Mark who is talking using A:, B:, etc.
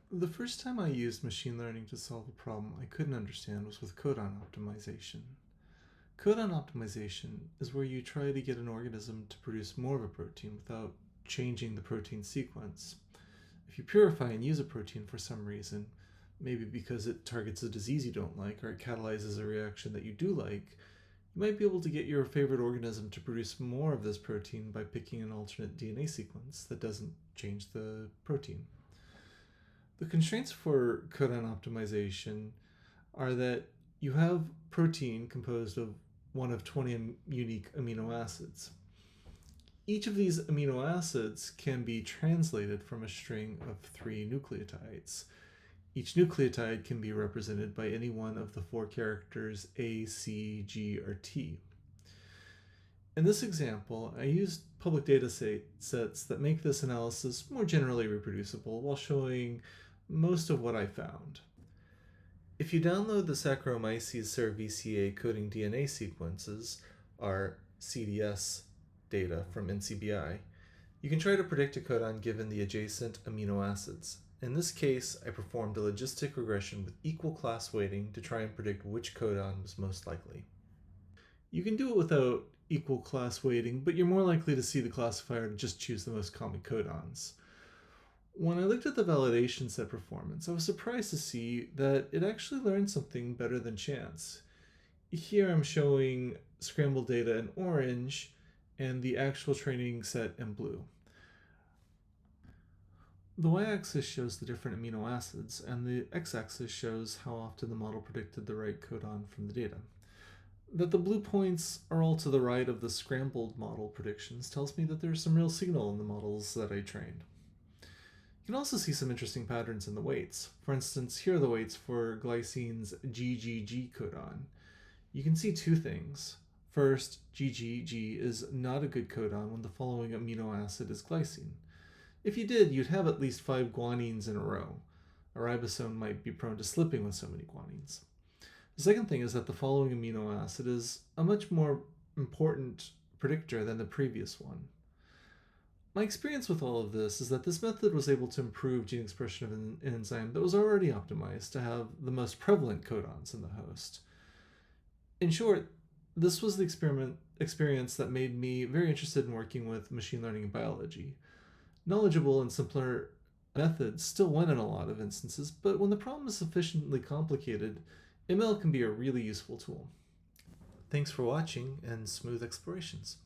A: The first time I used machine learning to solve a problem I couldn't understand was with codon optimization. Codon optimization is where you try to get an organism to produce more of a protein without changing the protein sequence. If you purify and use a protein for some reason, maybe because it targets a disease you don't like or it catalyzes a reaction that you do like, you might be able to get your favorite organism to produce more of this protein by picking an alternate DNA sequence that doesn't change the protein. The constraints for codon optimization are that you have protein composed of one of 20 unique amino acids. Each of these amino acids can be translated from a string of 3 nucleotides. Each nucleotide can be represented by any one of the 4 characters A, C, G, or T. In this example, I used public data sets that make this analysis more generally reproducible while showing most of what I found. If you download the Saccharomyces cerevisiae coding DNA sequences, our CDS data from NCBI, you can try to predict a codon given the adjacent amino acids. In this case, I performed a logistic regression with equal class weighting to try and predict which codon was most likely. You can do it without equal class weighting, but you're more likely to see the classifier to just choose the most common codons. When I looked at the validation set performance, I was surprised to see that it actually learned something better than chance. Here I'm showing scrambled data in orange and the actual training set in blue. The y-axis shows the different amino acids, and the x-axis shows how often the model predicted the right codon from the data. That the blue points are all to the right of the scrambled model predictions tells me that there's some real signal in the models that I trained. You can also see some interesting patterns in the weights. For instance, here are the weights for glycine's GGG codon. You can see two things. First, GGG is not a good codon when the following amino acid is glycine. If you did, you'd have at least 5 guanines in a row. A ribosome might be prone to slipping with so many guanines. The second thing is that the following amino acid is a much more important predictor than the previous one. My experience with all of this is that this method was able to improve gene expression of an enzyme that was already optimized to have the most prevalent codons in the host. In short, this was the experience that made me very interested in working with machine learning and biology. Knowledgeable and simpler methods still win in a lot of instances, but when the problem is sufficiently complicated, ML can be a really useful tool. Thanks for watching and smooth explorations.